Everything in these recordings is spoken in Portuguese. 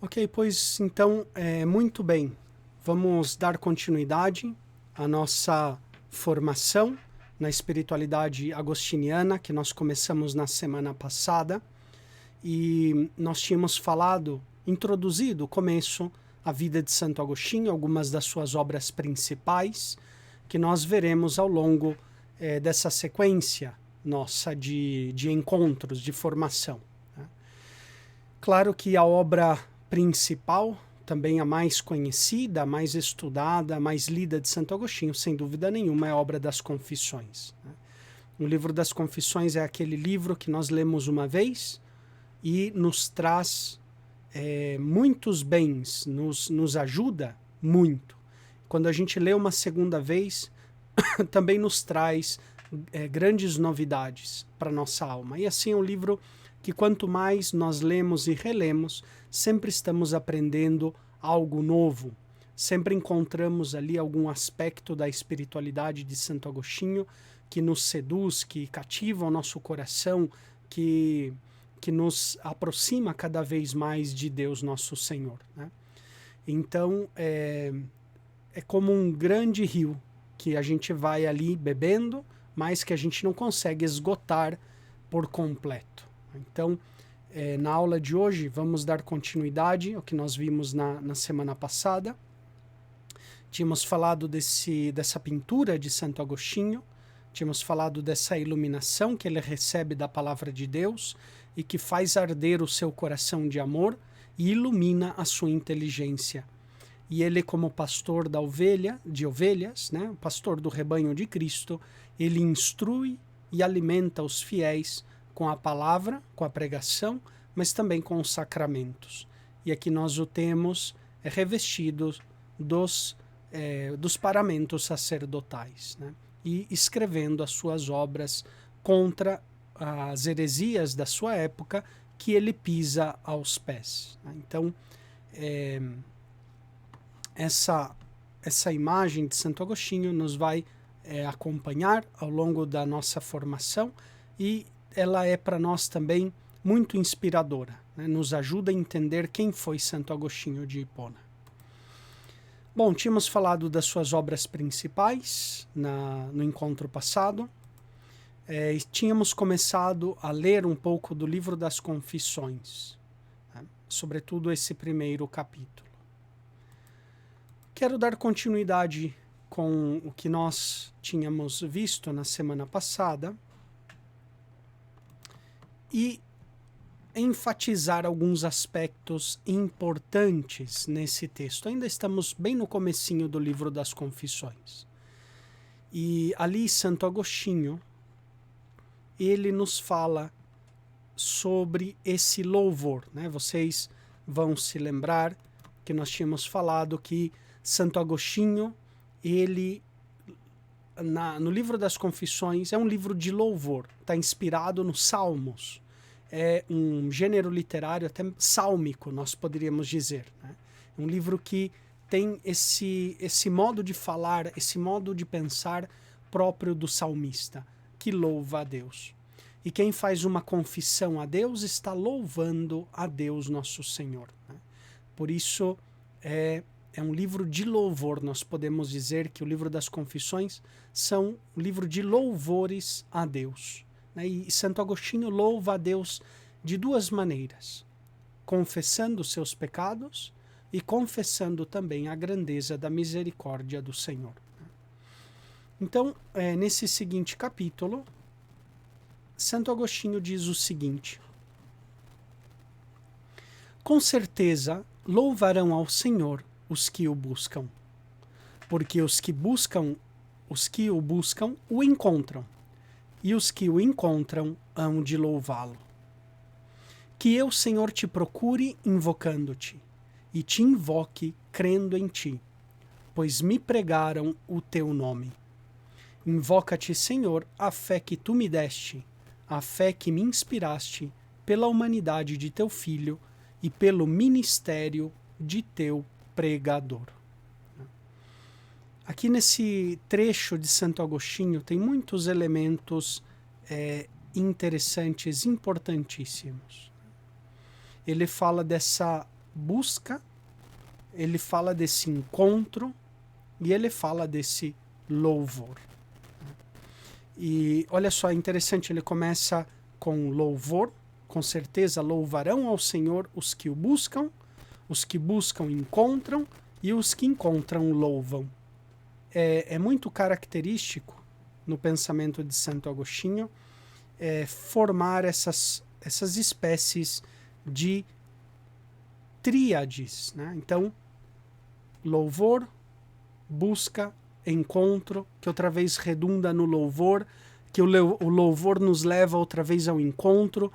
Ok, pois então, muito bem. Vamos dar continuidade à nossa formação na espiritualidade agostiniana, que nós começamos na semana passada. E nós tínhamos falado, introduzido o começo, a vida de Santo Agostinho, algumas das suas obras principais, que nós veremos ao longo dessa sequência nossa de encontros, de formação. Né? Claro que a obra principal, também a mais conhecida, a mais estudada, a mais lida de Santo Agostinho, sem dúvida nenhuma, é a obra das Confissões. Né? O livro das Confissões é aquele livro que nós lemos uma vez e nos traz muitos bens, nos ajuda muito. Quando a gente lê uma segunda vez, também nos traz grandes novidades para a nossa alma. E assim é um livro que quanto mais nós lemos e relemos, sempre estamos aprendendo algo novo. Sempre encontramos ali algum aspecto da espiritualidade de Santo Agostinho que nos seduz, que cativa o nosso coração, que nos aproxima cada vez mais de Deus nosso Senhor. Né? Então, é como um grande rio que a gente vai ali bebendo, mas que a gente não consegue esgotar por completo. Então, na aula de hoje, vamos dar continuidade ao que nós vimos na semana passada. Tínhamos falado dessa pintura de Santo Agostinho, tínhamos falado dessa iluminação que ele recebe da palavra de Deus e que faz arder o seu coração de amor e ilumina a sua inteligência. E ele, como pastor de ovelhas, né, o pastor do rebanho de Cristo, ele instrui e alimenta os fiéis com a palavra, com a pregação, mas também com os sacramentos. E aqui nós o temos revestido dos paramentos sacerdotais, né, e escrevendo as suas obras contra as heresias da sua época que ele pisa aos pés. Né? Então, essa imagem de Santo Agostinho nos vai acompanhar ao longo da nossa formação e ela é para nós também muito inspiradora, né? Nos ajuda a entender quem foi Santo Agostinho de Hipona. Bom, tínhamos falado das suas obras principais no encontro passado. Tínhamos começado a ler um pouco do livro das Confissões, né? Sobretudo esse primeiro capítulo. Quero dar continuidade com o que nós tínhamos visto na semana passada e enfatizar alguns aspectos importantes nesse texto. Ainda estamos bem no comecinho do livro das Confissões. E ali Santo Agostinho, ele nos fala sobre esse louvor, né? Vocês vão se lembrar que nós tínhamos falado que Santo Agostinho, ele, no livro das Confissões, é um livro de louvor, está inspirado nos Salmos. É um gênero literário até sálmico, nós poderíamos dizer. Né? É um livro que tem esse modo de falar, esse modo de pensar próprio do salmista, que louva a Deus. E quem faz uma confissão a Deus está louvando a Deus nosso Senhor. Né? Por isso, é um livro de louvor. Nós podemos dizer que o livro das Confissões são um livro de louvores a Deus. Né? E Santo Agostinho louva a Deus de duas maneiras: confessando os seus pecados e confessando também a grandeza da misericórdia do Senhor. Então, nesse seguinte capítulo, Santo Agostinho diz o seguinte: com certeza louvarão ao Senhor os que o buscam, porque os que o buscam o encontram, e os que o encontram hão de louvá-lo. Que eu, Senhor, te procure invocando-te, e te invoque crendo em ti, pois me pregaram o teu nome. Invoca-te, Senhor, a fé que tu me deste, a fé que me inspiraste pela humanidade de teu Filho e pelo ministério de teu pregador. Aqui nesse trecho de Santo Agostinho tem muitos elementos interessantes, importantíssimos. Ele fala dessa busca, ele fala desse encontro e ele fala desse louvor. E olha só, é interessante, ele começa com louvor, com certeza louvarão ao Senhor os que o buscam encontram e os que encontram louvam. É muito característico no pensamento de Santo Agostinho formar essas espécies de tríades, né? Então, louvor, busca, encontro, que outra vez redunda no louvor, que o louvor nos leva outra vez ao encontro,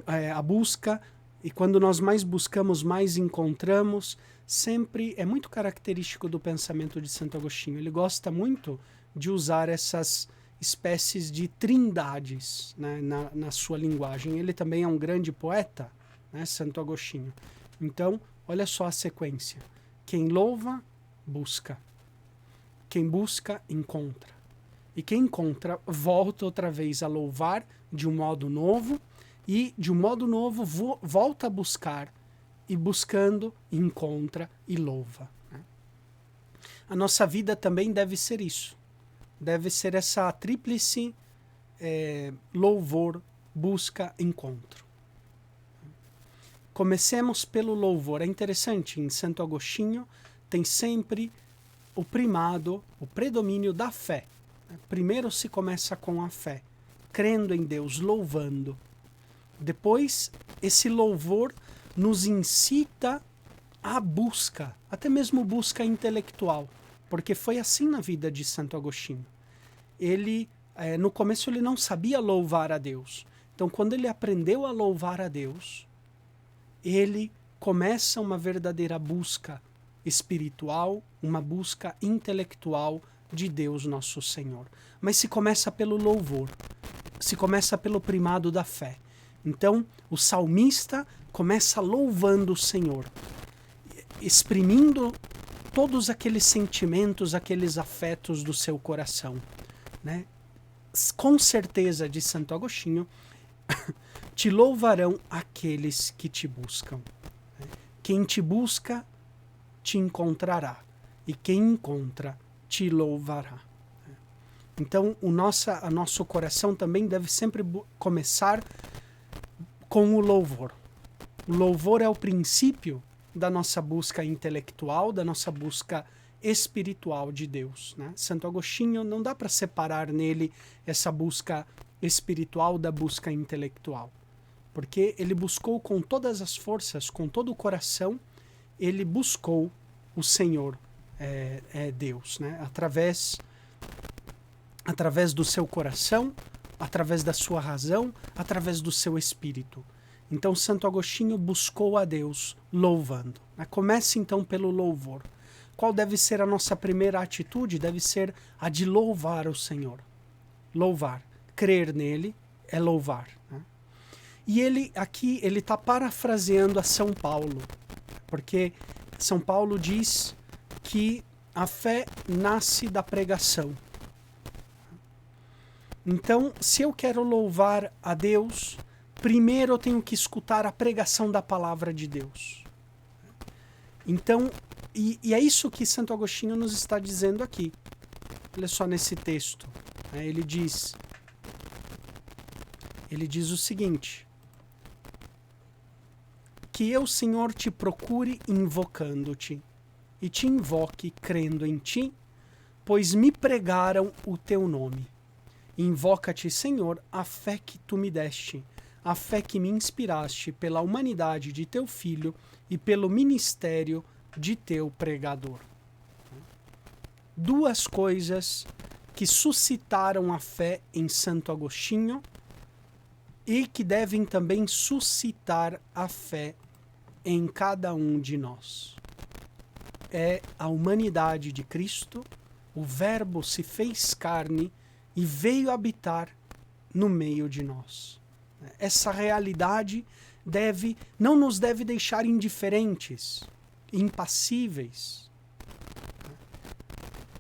a busca, e quando nós mais buscamos, mais encontramos. Sempre é muito característico do pensamento de Santo Agostinho. Ele gosta muito de usar essas espécies de trindades, né, na sua linguagem. Ele também é um grande poeta, né, Santo Agostinho. Então, olha só a sequência. Quem louva, busca. Quem busca, encontra. E quem encontra, volta outra vez a louvar de um modo novo, e de um modo novo volta a buscar, e buscando, encontra e louva. Né? A nossa vida também deve ser isso. Deve ser essa tríplice louvor, busca, encontro. Comecemos pelo louvor. É interessante, em Santo Agostinho tem sempre o primado, o predomínio da fé. Primeiro se começa com a fé, crendo em Deus, louvando. Depois, esse louvor nos incita à busca, até mesmo busca intelectual, porque foi assim na vida de Santo Agostinho. Ele, no começo, ele não sabia louvar a Deus. Então, quando ele aprendeu a louvar a Deus, ele começa uma verdadeira busca espiritual, uma busca intelectual de Deus nosso Senhor. Mas se começa pelo louvor, se começa pelo primado da fé. Então, o salmista começa louvando o Senhor, exprimindo todos aqueles sentimentos, aqueles afetos do seu coração. Né? Com certeza, de Santo Agostinho, te louvarão aqueles que te buscam. Quem te busca, te encontrará. E quem encontra, te louvará. Então, o nosso coração também deve sempre começar com o louvor. O louvor é o princípio da nossa busca intelectual, da nossa busca espiritual de Deus. Né? Santo Agostinho, não dá para separar nele essa busca espiritual da busca intelectual. Porque ele buscou com todas as forças, com todo o coração, ele buscou o Senhor, Deus, né? Através do seu coração, através da sua razão, através do seu espírito. Então, Santo Agostinho buscou a Deus louvando. Comece então pelo louvor. Qual deve ser a nossa primeira atitude? Deve ser a de louvar o Senhor. Louvar. Crer nele é louvar. Né? E ele está parafraseando a São Paulo, porque São Paulo diz que a fé nasce da pregação. Então, se eu quero louvar a Deus, primeiro eu tenho que escutar a pregação da palavra de Deus. Então, e é isso que Santo Agostinho nos está dizendo aqui. Olha só nesse texto. Ele diz o seguinte: que eu, Senhor, te procure invocando-te, e te invoque crendo em ti, pois me pregaram o teu nome. Invoca-te, Senhor, a fé que tu me deste, a fé que me inspiraste pela humanidade de teu Filho e pelo ministério de teu pregador. Duas coisas que suscitaram a fé em Santo Agostinho e que devem também suscitar a fé em cada um de nós. É a humanidade de Cristo, o Verbo se fez carne e veio habitar no meio de nós. Essa realidade não nos deve deixar indiferentes, impassíveis.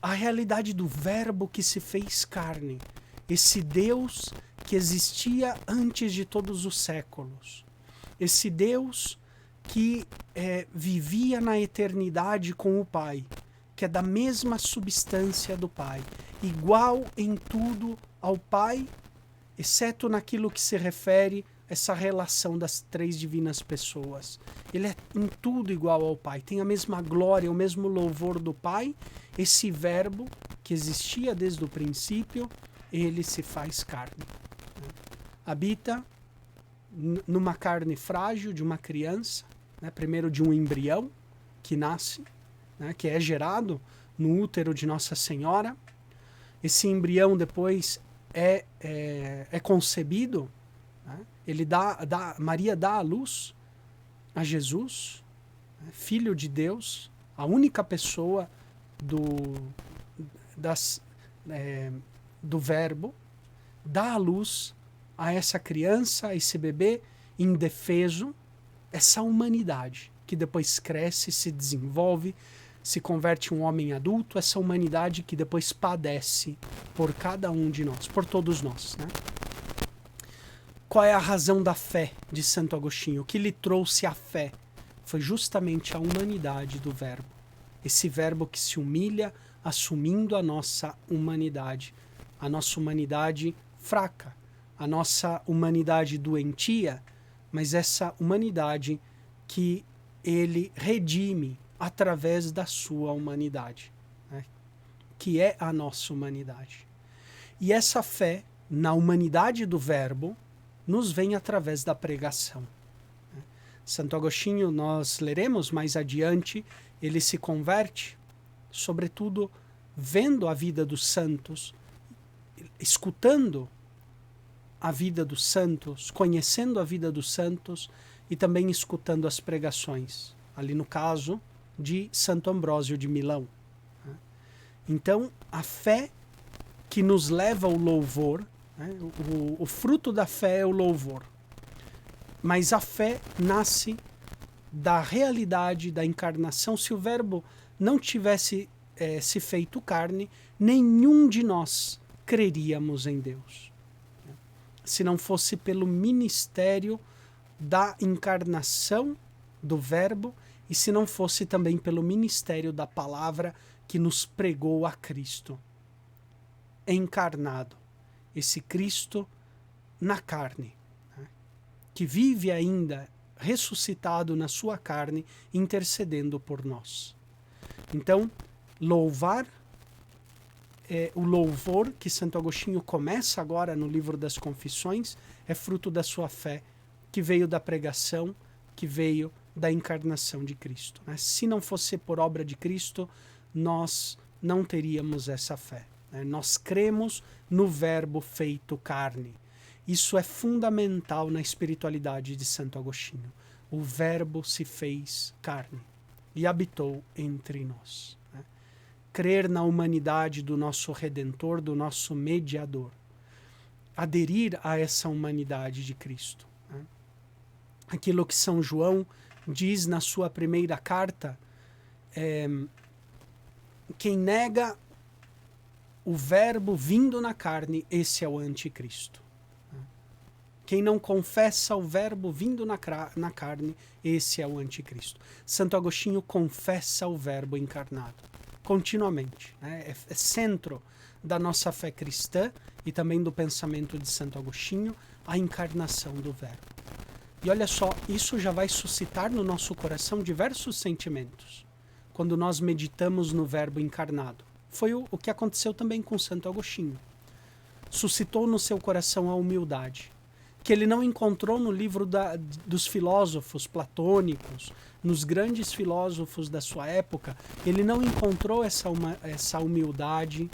A realidade do Verbo que se fez carne, esse Deus que existia antes de todos os séculos, esse Deus que vivia na eternidade com o Pai, que é da mesma substância do Pai, igual em tudo ao Pai, exceto naquilo que se refere a essa relação das três divinas pessoas. Ele é em tudo igual ao Pai, tem a mesma glória, o mesmo louvor do Pai. Esse verbo que existia desde o princípio, ele se faz carne. Habita numa carne frágil de uma criança, né? Primeiro de um embrião que nasce, né? Que é gerado no útero de Nossa Senhora. Esse embrião depois é concebido, né? Maria dá à luz a Jesus, né? Filho de Deus, a única pessoa do Verbo, dá à luz a essa criança, a esse bebê indefeso, essa humanidade que depois cresce, se desenvolve, se converte em um homem adulto, essa humanidade que depois padece por cada um de nós, por todos nós, né? Qual é a razão da fé de Santo Agostinho? O que lhe trouxe a fé? Foi justamente a humanidade do Verbo. Esse Verbo que se humilha, assumindo a nossa humanidade fraca, a nossa humanidade doentia, mas essa humanidade que ele redime através da sua humanidade, né? Que é a nossa humanidade. E essa fé na humanidade do Verbo nos vem através da pregação. Santo Agostinho, nós leremos mais adiante, ele se converte, sobretudo vendo a vida dos santos, escutando a vida dos santos, conhecendo a vida dos santos e também escutando as pregações, ali no caso de Santo Ambrósio de Milão. Então, a fé que nos leva ao louvor, né? O fruto da fé é o louvor. Mas a fé nasce da realidade da encarnação. Se o Verbo não tivesse se feito carne, nenhum de nós creríamos em Deus. Se não fosse pelo ministério da encarnação do Verbo e se não fosse também pelo ministério da palavra que nos pregou a Cristo encarnado, esse Cristo na carne, né? Que vive ainda ressuscitado na sua carne, intercedendo por nós. Então, louvar, o louvor que Santo Agostinho começa agora no livro das Confissões, é fruto da sua fé, que veio da pregação, que veio da encarnação de Cristo, né? Se não fosse por obra de Cristo, nós não teríamos essa fé, né? Nós cremos no Verbo feito carne. Isso é fundamental na espiritualidade de Santo Agostinho. O Verbo se fez carne e habitou entre nós, né? Crer na humanidade do nosso Redentor, do nosso Mediador. Aderir a essa humanidade de Cristo, né? Aquilo que São João diz na sua primeira carta, quem nega o Verbo vindo na carne, esse é o anticristo. Quem não confessa o Verbo vindo na carne, esse é o anticristo. Santo Agostinho confessa o Verbo encarnado, continuamente, né? É centro da nossa fé cristã e também do pensamento de Santo Agostinho, a encarnação do Verbo. E olha só, isso já vai suscitar no nosso coração diversos sentimentos, quando nós meditamos no Verbo encarnado. Foi o que aconteceu também com Santo Agostinho. Suscitou no seu coração a humildade, que ele não encontrou no livro dos filósofos platônicos, nos grandes filósofos da sua época. Ele não encontrou essa humildade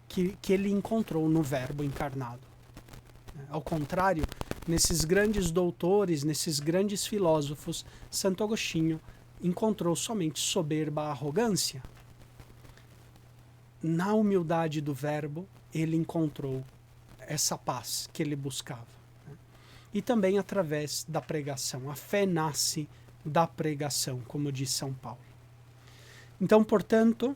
que ele encontrou no Verbo encarnado. Ao contrário, nesses grandes doutores, nesses grandes filósofos, Santo Agostinho encontrou somente soberba arrogância. Na humildade do Verbo, ele encontrou essa paz que ele buscava, né? E também através da pregação. A fé nasce da pregação, como diz São Paulo. Então, portanto,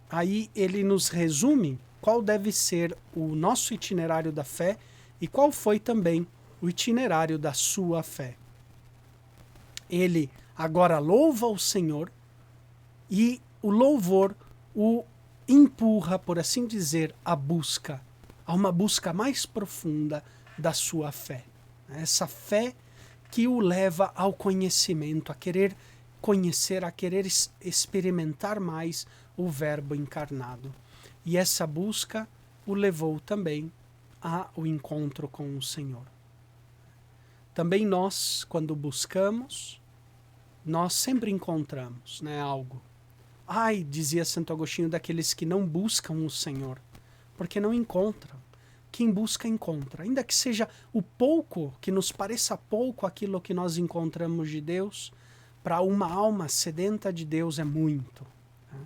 aí ele nos resume qual deve ser o nosso itinerário da fé e qual foi também o itinerário da sua fé. Ele agora louva o Senhor e o louvor o empurra, por assim dizer, a uma busca mais profunda da sua fé. Essa fé que o leva ao conhecimento, a querer conhecer, a querer experimentar mais o Verbo encarnado. E essa busca o levou também ao encontro com o Senhor. Também nós, quando buscamos, nós sempre encontramos, né, algo. Ai, dizia Santo Agostinho, daqueles que não buscam o Senhor, porque não encontram. Quem busca, encontra. Ainda que seja o pouco, que nos pareça pouco aquilo que nós encontramos de Deus, para uma alma sedenta de Deus é muito. Né?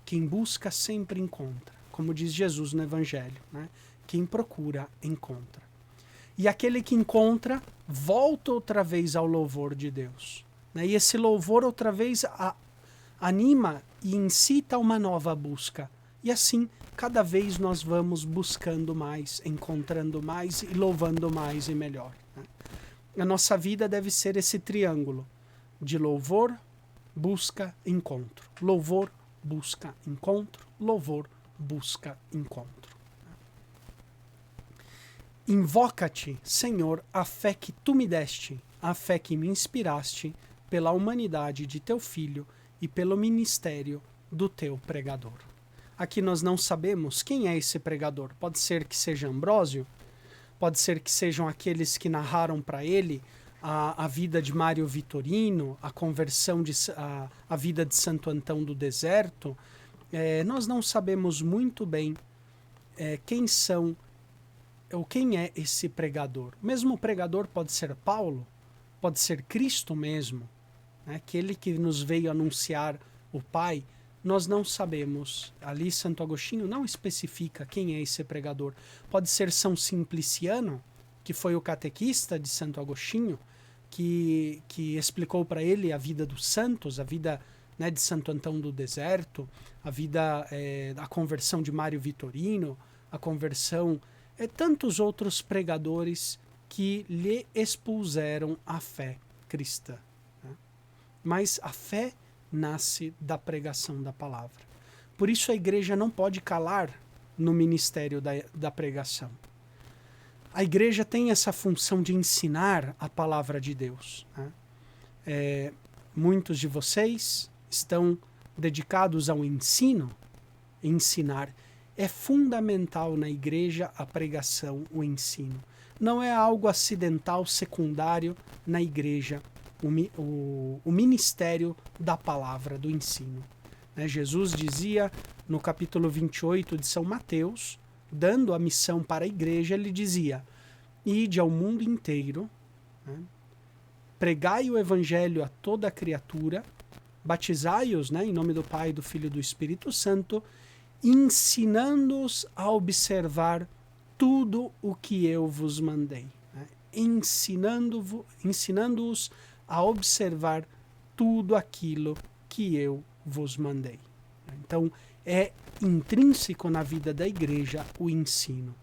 Quem busca sempre encontra, como diz Jesus no Evangelho. Né? Quem procura, encontra. E aquele que encontra, volta outra vez ao louvor de Deus. Né? E esse louvor outra vez anima e incita uma nova busca. E assim, cada vez nós vamos buscando mais, encontrando mais e louvando mais e melhor. Né? A nossa vida deve ser esse triângulo de louvor, busca, encontro. Louvor, busca, encontro. Louvor, busca, encontro. Invoca-te, Senhor, a fé que tu me deste, a fé que me inspiraste pela humanidade de teu Filho e pelo ministério do teu pregador. Aqui nós não sabemos quem é esse pregador. Pode ser que seja Ambrósio, pode ser que sejam aqueles que narraram para ele a vida de Mário Vitorino, a conversão, a vida de Santo Antão do Deserto. Nós não sabemos muito bem quem são ou quem é esse pregador. Mesmo o pregador pode ser Paulo, pode ser Cristo mesmo, né? Aquele que nos veio anunciar o Pai. Nós não sabemos. Ali Santo Agostinho não especifica quem é esse pregador. Pode ser São Simpliciano, que foi o catequista de Santo Agostinho, que explicou para ele a vida dos santos, a vida, né, de Santo Antão do Deserto, a vida, a conversão de Mário Vitorino, a conversão, tantos outros pregadores que lhe expuseram a fé cristã. Né? Mas a fé nasce da pregação da palavra. Por isso a igreja não pode calar no ministério da pregação. A igreja tem essa função de ensinar a palavra de Deus. Né? Muitos de vocês estão dedicados ao ensino. Ensinar é fundamental na igreja, a pregação, o ensino. Não é algo acidental, secundário na igreja, o ministério da palavra, do ensino. Né? Jesus dizia no capítulo 28 de São Mateus, dando a missão para a igreja, ele dizia: ide ao mundo inteiro, né? Pregai o evangelho a toda criatura, batizai-os, né, em nome do Pai, do Filho e do Espírito Santo, ensinando-os a observar tudo o que eu vos mandei. Né? Ensinando-os a observar tudo aquilo que eu vos mandei. Então, é intrínseco na vida da igreja o ensino,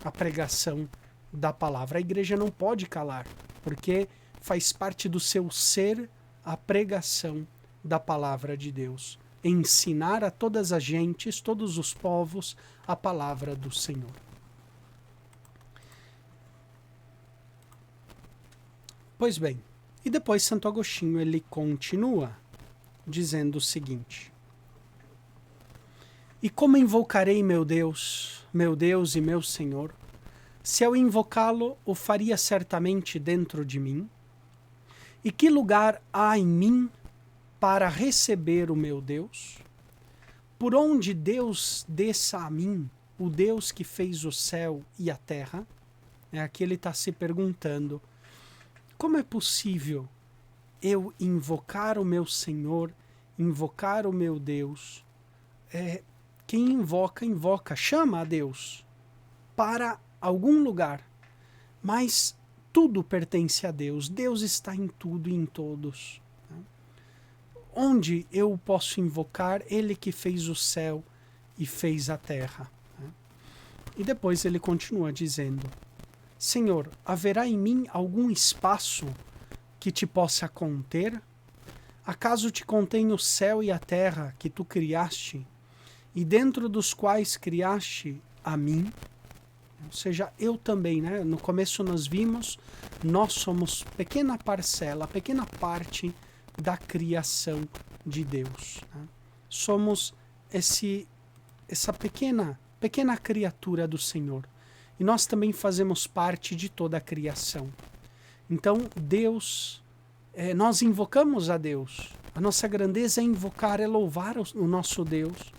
a pregação da palavra. A igreja não pode calar, porque faz parte do seu ser a pregação da palavra de Deus. Ensinar a todas as gentes, todos os povos, a palavra do Senhor. Pois bem, e depois Santo Agostinho ele continua dizendo o seguinte: e como invocarei meu Deus e meu Senhor, se ao invocá-lo o faria certamente dentro de mim? E que lugar há em mim para receber o meu Deus? Por onde Deus desça a mim, o Deus que fez o céu e a terra? Aqui ele está se perguntando: como é possível eu invocar o meu Senhor, invocar o meu Deus? Quem invoca, chama a Deus para algum lugar, mas tudo pertence a Deus. Deus está em tudo e em todos. Onde eu posso invocar Ele que fez o céu e fez a terra? E depois ele continua dizendo: Senhor, haverá em mim algum espaço que te possa conter? Acaso te contém o céu e a terra que tu criaste, e dentro dos quais criaste a mim? Ou seja, eu também, né? No começo nós vimos, nós somos pequena parcela, pequena parte da criação de Deus. Né? Somos essa pequena criatura do Senhor. E nós também fazemos parte de toda a criação. Então, Deus, nós invocamos a Deus. A nossa grandeza é invocar, é louvar o nosso Deus.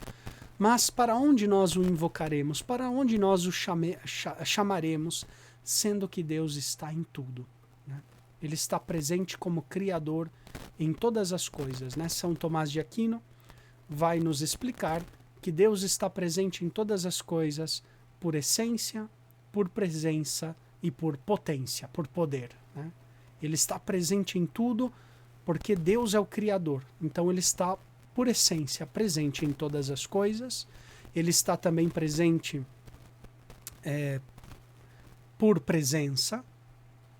Mas para onde nós o invocaremos? Para onde nós o chamaremos, sendo que Deus está em tudo? Né? Ele está presente como Criador em todas as coisas. Né? São Tomás de Aquino vai nos explicar que Deus está presente em todas as coisas por essência, por presença e por potência, por poder. Né? Ele está presente em tudo porque Deus é o Criador. Então ele está, por essência, presente em todas as coisas. Ele está também presente por presença.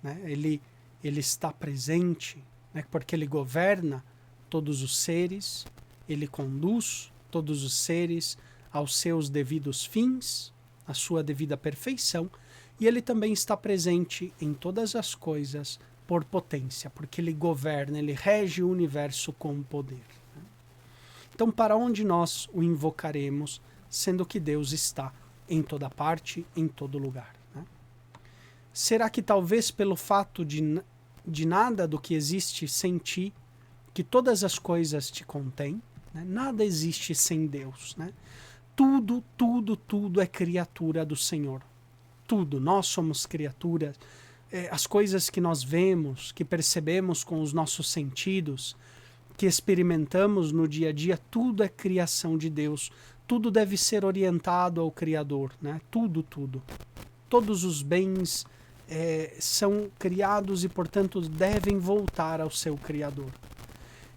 Né? Ele está presente, né? Porque ele governa todos os seres, ele conduz todos os seres aos seus devidos fins, à sua devida perfeição, e ele também está presente em todas as coisas por potência, porque ele governa, ele rege o universo com poder. Então, para onde nós o invocaremos, sendo que Deus está em toda parte, em todo lugar? Né? Será que talvez pelo fato de nada do que existe sem ti, que todas as coisas te contêm? Né? Nada existe sem Deus. Né? Tudo é criatura do Senhor. Tudo, nós somos criaturas. As coisas que nós vemos, que percebemos com os nossos sentidos, que experimentamos no dia a dia, tudo é criação de Deus. Tudo deve ser orientado ao Criador. Né? Tudo. Todos os bens são criados e, portanto, devem voltar ao seu Criador.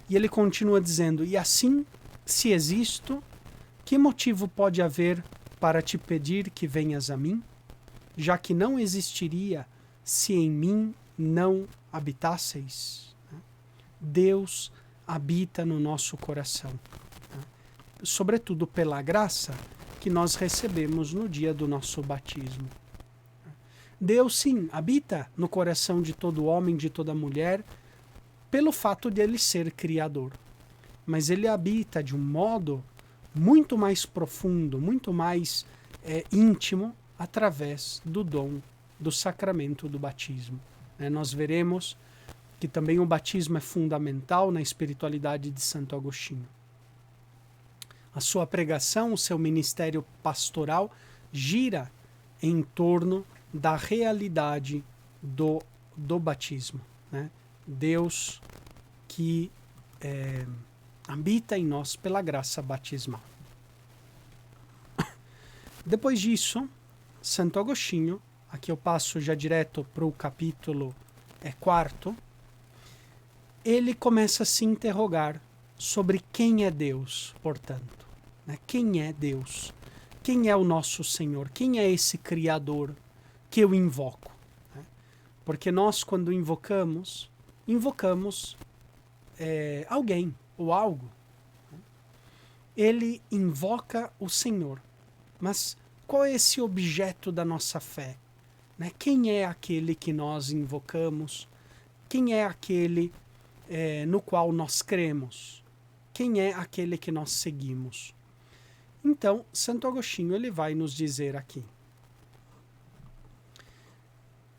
E ele continua dizendo, e assim, se existo, que motivo pode haver para te pedir que venhas a mim? Já que não existiria se em mim não habitasseis. Deus habita no nosso coração. Sobretudo pela graça que nós recebemos no dia do nosso batismo. Deus, sim, habita no coração de todo homem, de toda mulher, pelo fato de ele ser criador. Mas ele habita de um modo muito mais profundo, muito mais íntimo, através do dom do sacramento do batismo. Nós veremos que também o batismo é fundamental na espiritualidade de Santo Agostinho. A sua pregação, o seu ministério pastoral, gira em torno da realidade do batismo. Né? Deus que habita em nós pela graça batismal. Depois disso, Santo Agostinho, aqui eu passo já direto para o capítulo 4, ele começa a se interrogar sobre quem é Deus, portanto. Né? Quem é Deus? Quem é o nosso Senhor? Quem é esse Criador que eu invoco? Né? Porque nós, quando invocamos alguém ou algo. Ele invoca o Senhor. Mas qual é esse objeto da nossa fé? Né? Quem é aquele que nós invocamos? Quem é aquele no qual nós cremos? Quem é aquele que nós seguimos? Então, Santo Agostinho ele vai nos dizer aqui.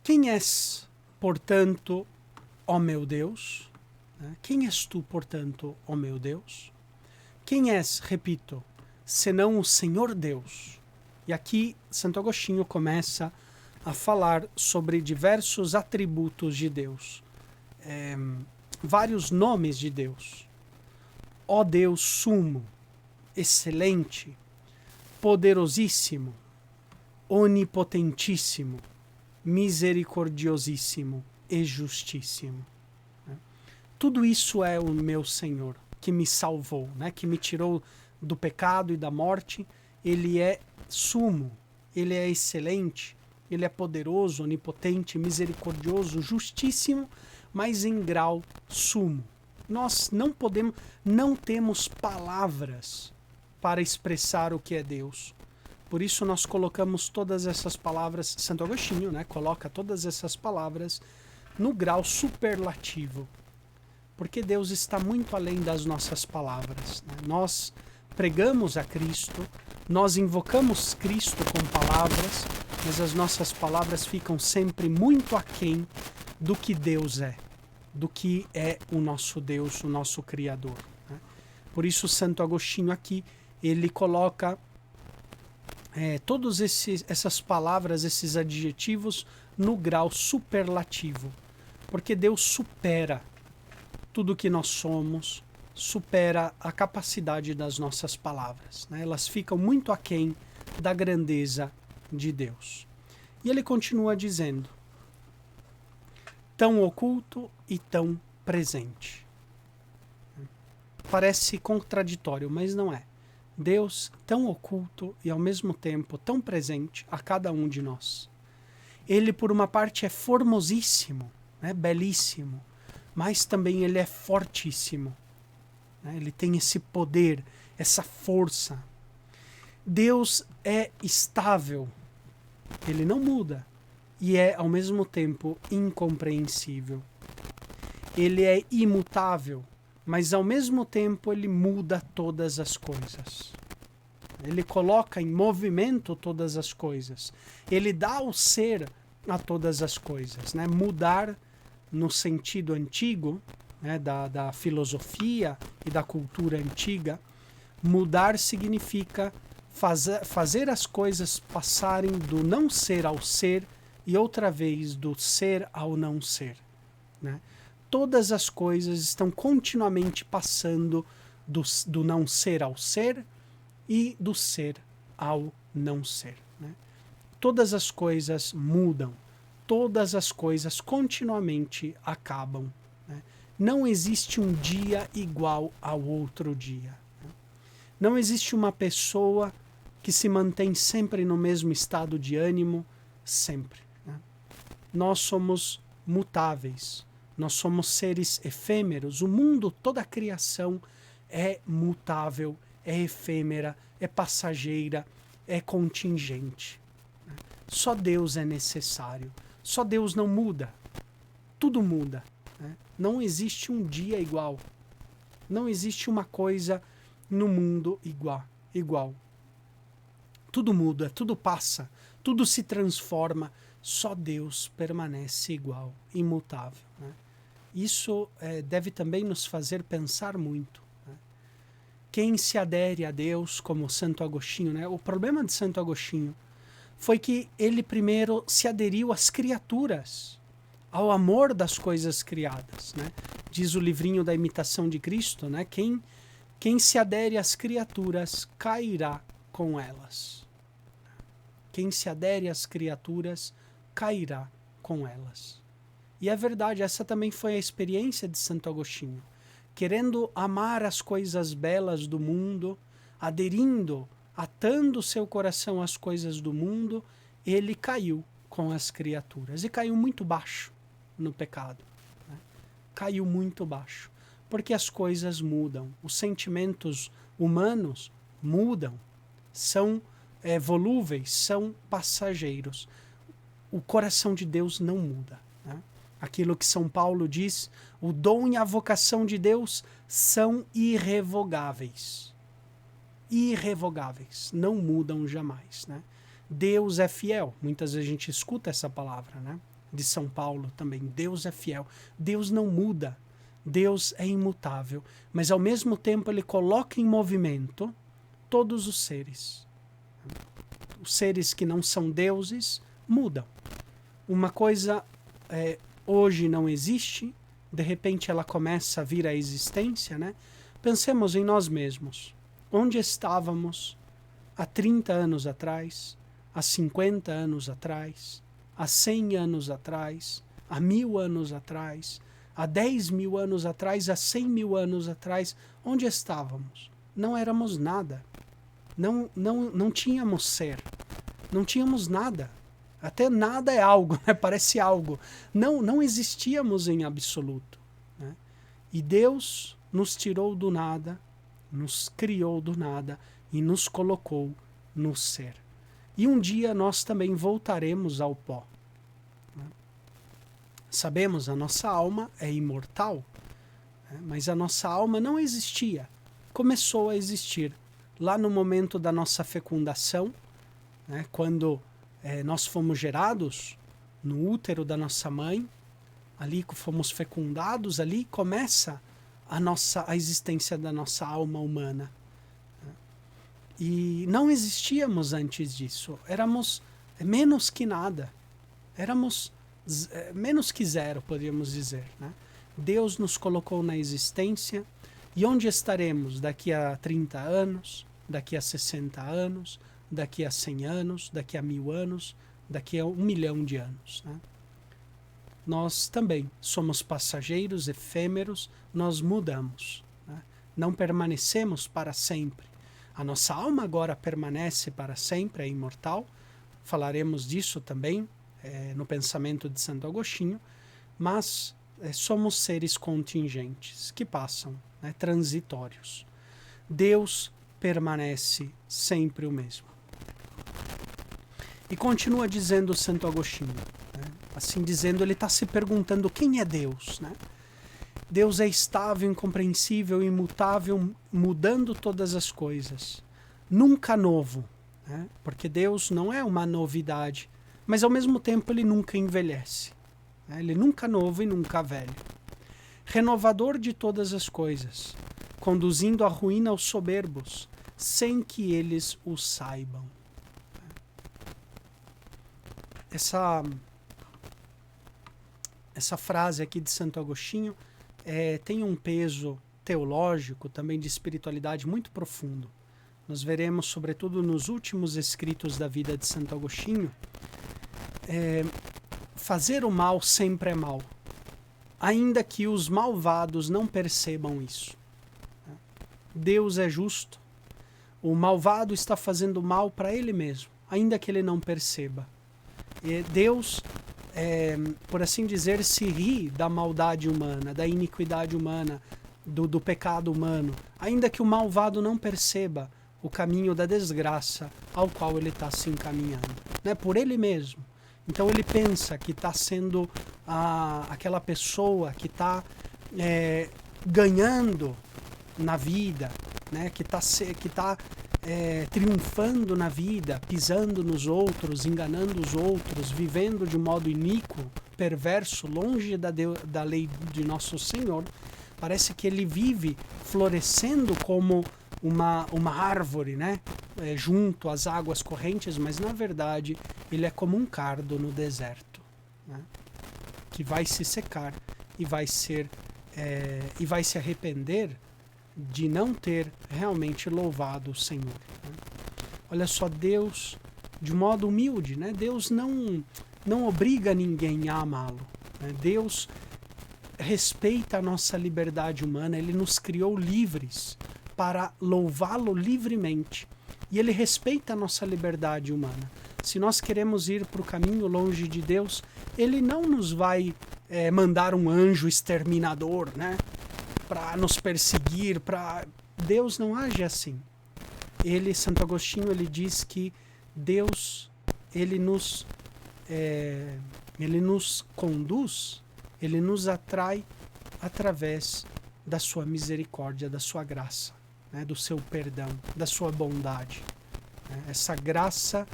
Quem és, portanto, ó meu Deus? Quem és tu, portanto, ó meu Deus? Quem és, repito, senão o Senhor Deus? E aqui Santo Agostinho começa a falar sobre diversos atributos de Deus, vários nomes de Deus. Ó Deus sumo, excelente, poderosíssimo, onipotentíssimo, misericordiosíssimo e justíssimo. Tudo isso é o meu Senhor, que me salvou, né? Que me tirou do pecado e da morte. Ele é sumo, ele é excelente, ele é poderoso, onipotente, misericordioso, justíssimo, mas em grau sumo. Nós não temos palavras para expressar o que é Deus. Por isso nós colocamos todas essas palavras, Santo Agostinho, né, coloca todas essas palavras no grau superlativo. Porque Deus está muito além das nossas palavras, né? Nós pregamos a Cristo, nós invocamos Cristo com palavras, mas as nossas palavras ficam sempre muito aquém do que Deus é, do que é o nosso Deus, o nosso Criador, né? Por isso Santo Agostinho aqui, ele coloca todas essas palavras, esses adjetivos no grau superlativo, porque Deus supera tudo que nós somos, supera a capacidade das nossas palavras, né? Elas ficam muito aquém da grandeza de Deus. E ele continua dizendo, tão oculto e tão presente. Parece contraditório, mas não é. Deus tão oculto e ao mesmo tempo tão presente a cada um de nós. Ele, por uma parte, é formosíssimo, né? Belíssimo, mas também ele é fortíssimo, né? Ele tem esse poder, essa força. Deus é estável, ele não muda e é ao mesmo tempo incompreensível. Ele é imutável, mas ao mesmo tempo ele muda todas as coisas. Ele coloca em movimento todas as coisas. Ele dá o ser a todas as coisas, né? Mudar no sentido antigo, né, da filosofia e da cultura antiga, mudar significa fazer as coisas passarem do não ser ao ser e outra vez do ser ao não ser, né? Todas as coisas estão continuamente passando do não ser ao ser e do ser ao não ser, né? Todas as coisas mudam. Todas as coisas continuamente acabam, né? Não existe um dia igual ao outro dia, né? Não existe uma pessoa que se mantém sempre no mesmo estado de ânimo, sempre, né? Nós somos mutáveis, nós somos seres efêmeros. O mundo, toda a criação é mutável, é efêmera, é passageira, é contingente, né? Só Deus é necessário. Só Deus não muda. Tudo muda, né? Não existe um dia igual. Não existe uma coisa no mundo igual. Tudo muda, tudo passa, tudo se transforma. Só Deus permanece igual, imutável, né? Isso deve também nos fazer pensar muito, né? Quem se adere a Deus, como Santo Agostinho, né? O problema de Santo Agostinho foi que ele primeiro se aderiu às criaturas, ao amor das coisas criadas, né? Diz o livrinho da Imitação de Cristo, né? Quem se adere às criaturas cairá com elas. Quem se adere às criaturas cairá com elas. E é verdade, essa também foi a experiência de Santo Agostinho. Querendo amar as coisas belas do mundo, aderindo, atando seu coração às coisas do mundo, ele caiu com as criaturas. E caiu muito baixo no pecado, né? Caiu muito baixo. Porque as coisas mudam. Os sentimentos humanos mudam. São volúveis, são passageiros. O coração de Deus não muda, né? Aquilo que São Paulo diz, o dom e a vocação de Deus são irrevogáveis. Irrevogáveis, não mudam jamais, né? Deus é fiel. Muitas vezes a gente escuta essa palavra, né? De São Paulo também. Deus é fiel. Deus não muda. Deus é imutável. Mas ao mesmo tempo ele coloca em movimento todos os seres. Os seres que não são deuses mudam. Uma coisa hoje não existe, de repente ela começa a vir à existência, né? Pensemos em nós mesmos. Onde estávamos há 30 anos atrás, há 50 anos atrás, há 100 anos atrás, há 1000 anos atrás, há 10.000 anos atrás, há 100.000 anos atrás? Onde estávamos? Não éramos nada. Não tínhamos ser. Não tínhamos nada. Até nada é algo, né? Parece algo. Não existíamos em absoluto. Né? E Deus nos tirou do nada, nos criou do nada e nos colocou no ser. E um dia nós também voltaremos ao pó. Né? Sabemos, a nossa alma é imortal, né? Mas a nossa alma não existia. Começou a existir lá no momento da nossa fecundação, né? Quando nós fomos gerados no útero da nossa mãe, ali fomos fecundados, ali começa a existência da nossa alma humana. E não existíamos antes disso. Éramos menos que nada. Éramos menos que zero, podríamos dizer. Né? Deus nos colocou na existência. E onde estaremos daqui a 30 anos, daqui a 60 anos, daqui a 100 anos, daqui a 1000 anos, daqui a 1 milhão de anos. Né? Nós também somos passageiros, efêmeros, nós mudamos. Né? Não permanecemos para sempre. A nossa alma agora permanece para sempre, é imortal. Falaremos disso também no pensamento de Santo Agostinho, mas somos seres contingentes, que passam, né, transitórios. Deus permanece sempre o mesmo. E continua dizendo Santo Agostinho, né? Assim dizendo, ele está se perguntando quem é Deus, né? Deus é estável, incompreensível, imutável, mudando todas as coisas. Nunca novo, né? Porque Deus não é uma novidade, mas ao mesmo tempo ele nunca envelhece. Né? Ele nunca novo e nunca velho. Renovador de todas as coisas, conduzindo à ruína os soberbos, sem que eles o saibam. Essa frase aqui de Santo Agostinho tem um peso teológico, também de espiritualidade muito profundo. Nós veremos, sobretudo nos últimos escritos da vida de Santo Agostinho, fazer o mal sempre é mal, ainda que os malvados não percebam isso. Deus é justo, o malvado está fazendo mal para ele mesmo, ainda que ele não perceba. E Deus, por assim dizer, se ri da maldade humana, da iniquidade humana, do pecado humano, ainda que o malvado não perceba o caminho da desgraça ao qual ele está se encaminhando, né? Por ele mesmo. Então ele pensa que está sendo aquela pessoa que está ganhando na vida, né? Que está triunfando na vida, pisando nos outros, enganando os outros, vivendo de modo iníquo, perverso, longe da lei de nosso Senhor. Parece que ele vive florescendo como uma árvore, né? Junto às águas correntes, mas na verdade ele é como um cardo no deserto, né? Que vai se secar e vai se arrepender de não ter realmente louvado o Senhor. Né? Olha só, Deus, de modo humilde, né? Deus não obriga ninguém a amá-lo. Né? Deus respeita a nossa liberdade humana, ele nos criou livres para louvá-lo livremente. E ele respeita a nossa liberdade humana. Se nós queremos ir para o caminho longe de Deus, ele não nos vai mandar um anjo exterminador, né? Para nos perseguir, Deus não age assim. Santo Agostinho, ele diz que Deus, ele nos conduz, ele nos atrai através da sua misericórdia, da sua graça, né, do seu perdão, da sua bondade. Né? Essa graça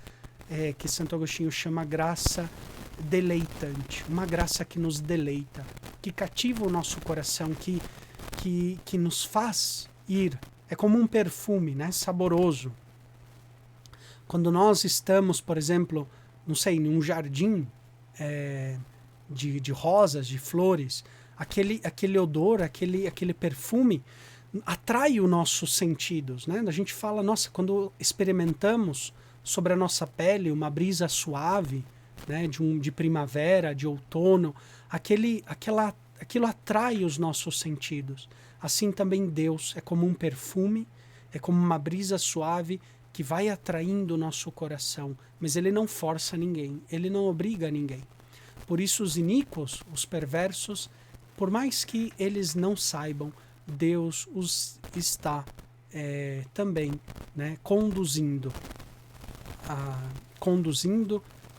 que Santo Agostinho chama graça deleitante, uma graça que nos deleita, que cativa o nosso coração, que nos faz ir. É como um perfume, né, saboroso. Quando nós estamos, por exemplo, não sei, em um jardim de rosas, de flores, aquele odor, aquele perfume atrai os nossos sentidos, né? A gente fala, nossa, quando experimentamos sobre a nossa pele uma brisa suave, né, de primavera, de outono, aquilo atrai os nossos sentidos. Assim também Deus é como um perfume, é como uma brisa suave que vai atraindo o nosso coração, mas ele não força ninguém, ele não obriga ninguém. Por isso os iníquos, os perversos, por mais que eles não saibam, Deus os está também, né, conduzindo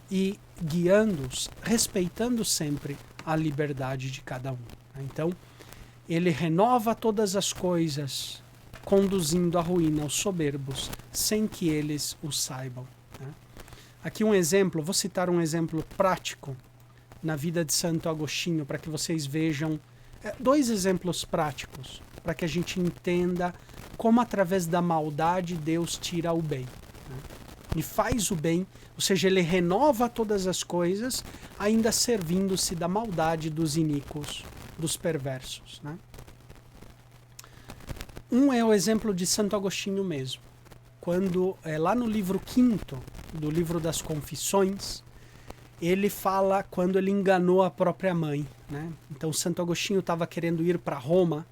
e guiando-os, respeitando sempre a liberdade de cada um. Então, ele renova todas as coisas, conduzindo à ruína os soberbos, sem que eles o saibam. Aqui um exemplo, vou citar um exemplo prático na vida de Santo Agostinho, para que vocês vejam dois exemplos práticos, para que a gente entenda como através da maldade Deus tira o bem. E faz o bem, ou seja, ele renova todas as coisas, ainda servindo-se da maldade dos iníquos, dos perversos. Um é o exemplo de Santo Agostinho mesmo. Quando, lá no livro 5º do livro das Confissões, ele fala quando ele enganou a própria mãe. Então Santo Agostinho estava querendo ir para Roma,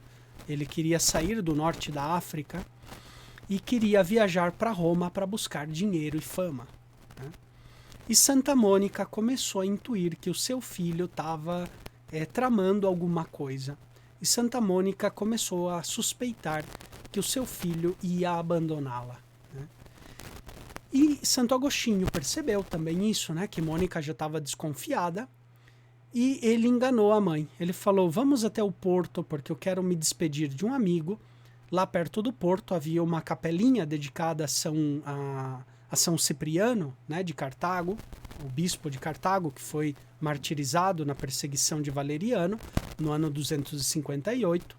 ele queria sair do norte da África e queria viajar para Roma para buscar dinheiro e fama. E Santa Mônica começou a intuir que o seu filho estava tramando alguma coisa. E Santa Mônica começou a suspeitar que o seu filho ia abandoná-la. E Santo Agostinho percebeu também isso, que Mônica já estava desconfiada, e ele enganou a mãe. Ele falou, vamos até o porto porque eu quero me despedir de um amigo. Lá perto do porto havia uma capelinha dedicada a São Cipriano, de Cartago, o bispo de Cartago, que foi martirizado na perseguição de Valeriano, no ano 258.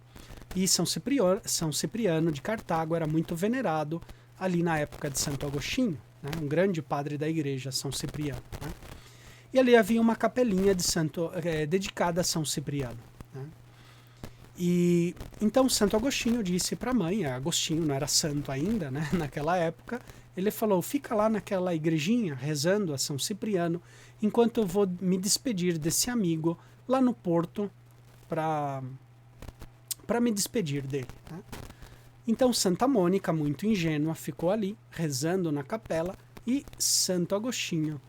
E São Cipriano de Cartago era muito venerado ali na época de Santo Agostinho, um grande padre da igreja, São Cipriano. E ali havia uma capelinha dedicada a São Cipriano. E então Santo Agostinho disse para a mãe, Agostinho não era santo ainda, naquela época, ele falou, fica lá naquela igrejinha rezando a São Cipriano, enquanto eu vou me despedir desse amigo lá no porto para me despedir dele. Então Santa Mônica, muito ingênua, ficou ali rezando na capela e Santo Agostinho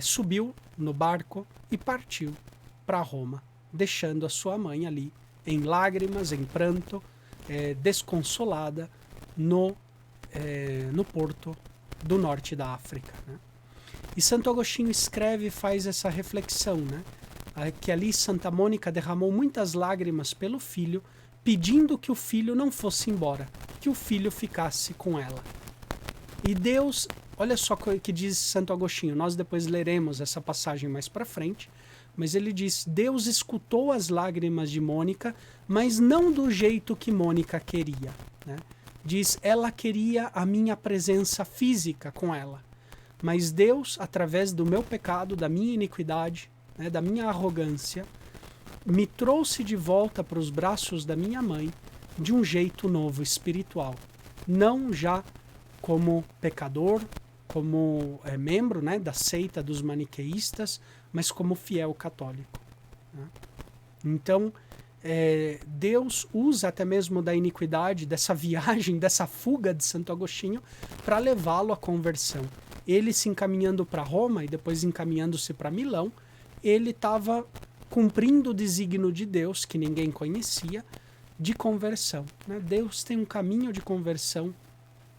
subiu no barco e partiu para Roma, deixando a sua mãe ali em lágrimas, em pranto, desconsolada no porto do norte da África. E Santo Agostinho escreve e faz essa reflexão, que ali Santa Mônica derramou muitas lágrimas pelo filho, pedindo que o filho não fosse embora, que o filho ficasse com ela. E Deus, olha só o que diz Santo Agostinho, nós depois leremos essa passagem mais para frente, mas ele diz, Deus escutou as lágrimas de Mônica, mas não do jeito que Mônica queria. Diz, ela queria a minha presença física com ela, mas Deus, através do meu pecado, da minha iniquidade, da minha arrogância, me trouxe de volta para os braços da minha mãe de um jeito novo, espiritual. Não já como pecador, como membro da seita dos maniqueístas, mas como fiel católico. Então, Deus usa até mesmo da iniquidade, dessa viagem, dessa fuga de Santo Agostinho, para levá-lo à conversão. Ele se encaminhando para Roma e depois encaminhando-se para Milão, ele estava cumprindo o desígnio de Deus, que ninguém conhecia, de conversão. Deus tem um caminho de conversão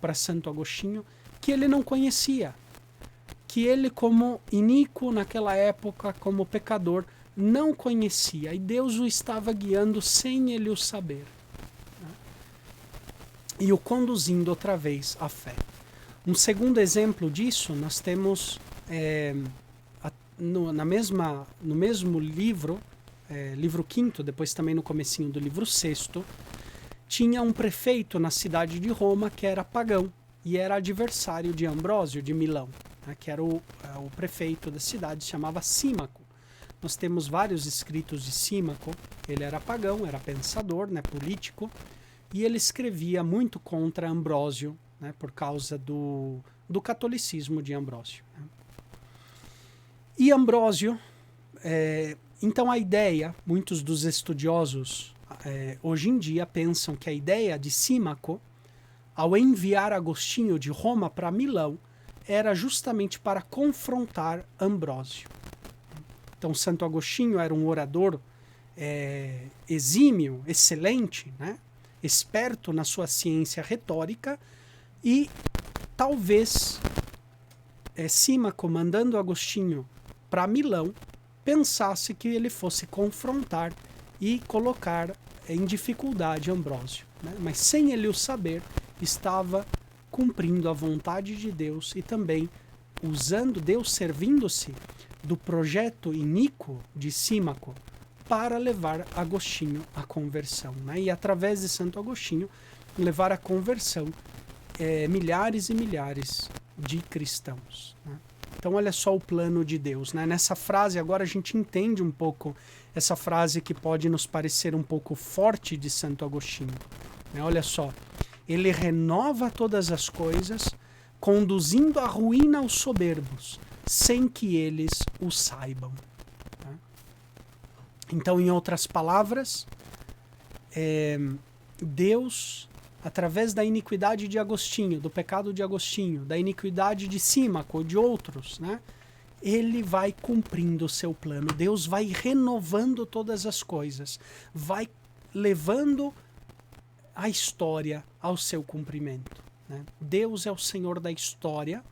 para Santo Agostinho que ele não conhecia, que ele, como iníquo naquela época, como pecador, não conhecia, e Deus o estava guiando sem ele o saber, e o conduzindo outra vez à fé. Um segundo exemplo disso, nós temos no mesmo livro, livro 5º, depois também no comecinho do livro 6º, tinha um prefeito na cidade de Roma que era pagão e era adversário de Ambrósio de Milão, que era o prefeito da cidade, se chamava Símaco. Nós temos vários escritos de Símaco. Ele era pagão, era pensador, político, e ele escrevia muito contra Ambrósio, por causa do catolicismo de Ambrósio. E Ambrósio, então a ideia, muitos dos estudiosos hoje em dia pensam que a ideia de Símaco, ao enviar Agostinho de Roma para Milão, era justamente para confrontar Ambrósio. Então, Santo Agostinho era um orador exímio, excelente, né? Esperto na sua ciência retórica, e talvez Símaco, mandando Agostinho para Milão, pensasse que ele fosse confrontar e colocar em dificuldade Ambrósio, né? Mas sem ele o saber, estava cumprindo a vontade de Deus e também usando Deus, servindo-se do projeto iníquo de Símaco para levar Agostinho à conversão, né? E através de Santo Agostinho levar à conversão milhares e milhares de cristãos, né? Então olha só o plano de Deus, né? Nessa frase agora a gente entende um pouco essa frase que pode nos parecer um pouco forte de Santo Agostinho, né? Olha só, ele renova todas as coisas, conduzindo à ruína aos soberbos, sem que eles o saibam. Então, em outras palavras, Deus, através da iniquidade de Agostinho, do pecado de Agostinho, da iniquidade de Símaco, de outros, né? Ele vai cumprindo o seu plano. Deus vai renovando todas as coisas, vai levando a história ao seu cumprimento, né? Deus é o Senhor da história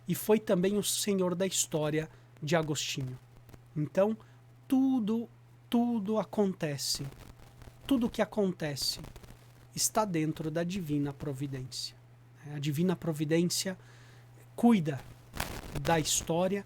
e foi também o Senhor da história de Agostinho. Então, tudo acontece, tudo que acontece está dentro da divina providência. A divina providência cuida da história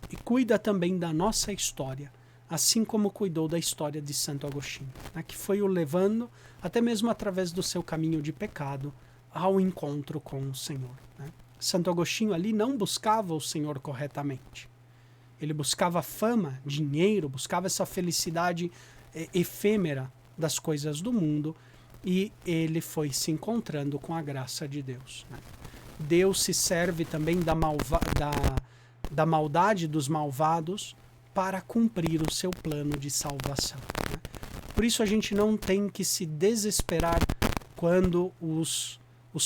e cuida também da nossa história, assim como cuidou da história de Santo Agostinho, né, que foi o levando, até mesmo através do seu caminho de pecado, ao encontro com o Senhor, né? Santo Agostinho ali não buscava o Senhor corretamente. Ele buscava fama, dinheiro, buscava essa felicidade efêmera das coisas do mundo, e ele foi se encontrando com a graça de Deus, né? Deus se serve também da maldade dos malvados para cumprir o seu plano de salvação, né? Por isso a gente não tem que se desesperar quando os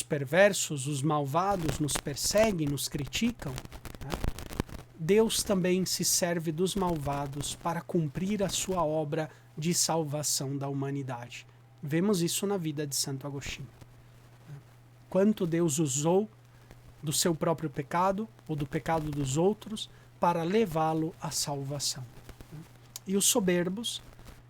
perversos, os malvados nos perseguem, nos criticam, né? Deus também se serve dos malvados para cumprir a sua obra de salvação da humanidade. Vemos isso na vida de Santo Agostinho. Quanto Deus usou do seu próprio pecado ou do pecado dos outros para levá-lo à salvação. E os soberbos,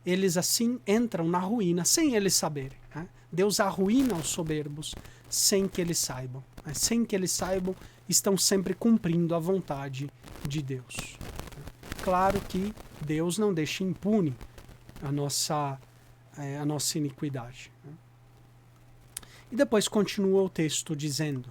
eles assim entram na ruína sem eles saberem, né? Deus arruína os soberbos sem que eles saibam, né? Sem que eles saibam, estão sempre cumprindo a vontade de Deus. Claro que Deus não deixa impune a nossa iniquidade, né? E depois continua o texto dizendo: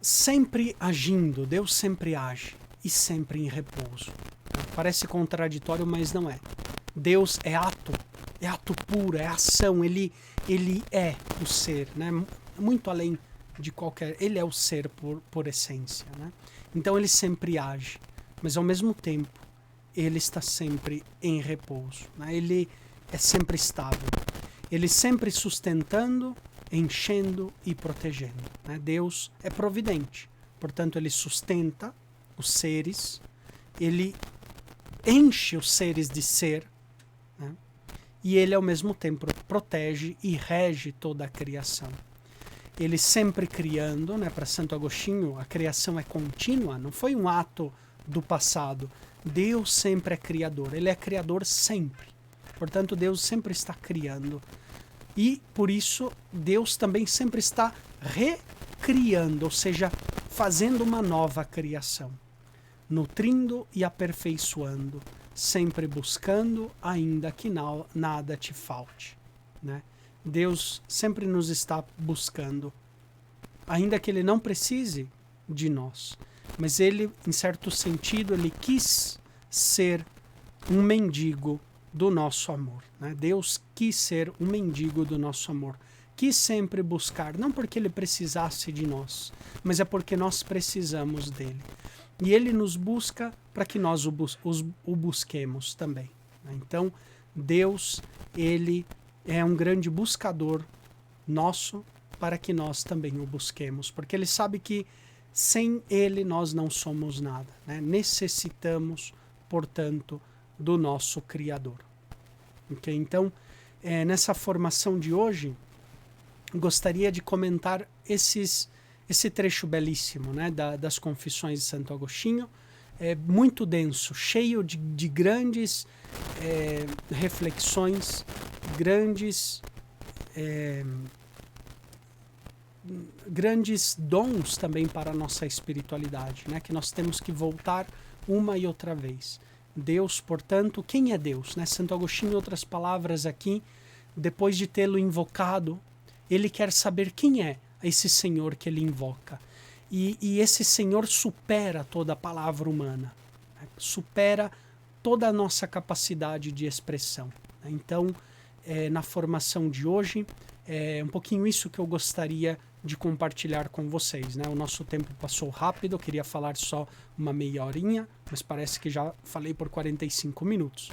sempre agindo, Deus sempre age e sempre em repouso. Parece contraditório, mas não é. Deus é ato puro, é ação, ele é o ser, né? Muito além de qualquer... Ele é o ser por essência, né? Então ele sempre age, mas ao mesmo tempo ele está sempre em repouso, né? Ele é sempre estável, ele sempre sustentando, enchendo e protegendo, né? Deus é providente, portanto ele sustenta os seres, ele enche os seres de ser, né? E ele ao mesmo tempo protege e rege toda a criação. Ele sempre criando, né? Para Santo Agostinho, a criação é contínua, não foi um ato do passado. Deus sempre é criador, ele é criador sempre. Portanto, Deus sempre está criando. E, por isso, Deus também sempre está recriando, ou seja, fazendo uma nova criação. Nutrindo e aperfeiçoando, sempre buscando, ainda que nada te falte, né? Deus sempre nos está buscando, ainda que ele não precise de nós. Mas ele, em certo sentido, ele quis ser um mendigo do nosso amor, né? Deus quis ser um mendigo do nosso amor. Quis sempre buscar, não porque ele precisasse de nós, mas é porque nós precisamos dele. E ele nos busca para que nós o busquemos também. Né? Então, Deus, ele é um grande buscador nosso para que nós também o busquemos, porque ele sabe que sem ele nós não somos nada. Né? Necessitamos, portanto, do nosso Criador. Okay? Então, nessa formação de hoje, gostaria de comentar esse trecho belíssimo, né, das Confissões de Santo Agostinho. É muito denso, cheio de grandes reflexões, grandes dons também para a nossa espiritualidade, né, que nós temos que voltar uma e outra vez. Deus, portanto, quem é Deus? Né? Santo Agostinho, em outras palavras aqui, depois de tê-lo invocado, ele quer saber quem é esse Senhor que ele invoca. E esse Senhor supera toda a palavra humana, né? Supera toda a nossa capacidade de expressão. Né? Então, na formação de hoje, é um pouquinho isso que eu gostaria de compartilhar com vocês. Né? O nosso tempo passou rápido, eu queria falar só uma meia horinha, mas parece que já falei por 45 minutos.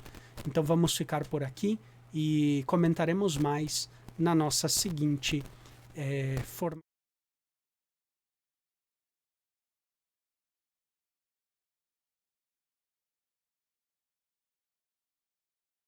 Então vamos ficar por aqui e comentaremos mais na nossa seguinte formação.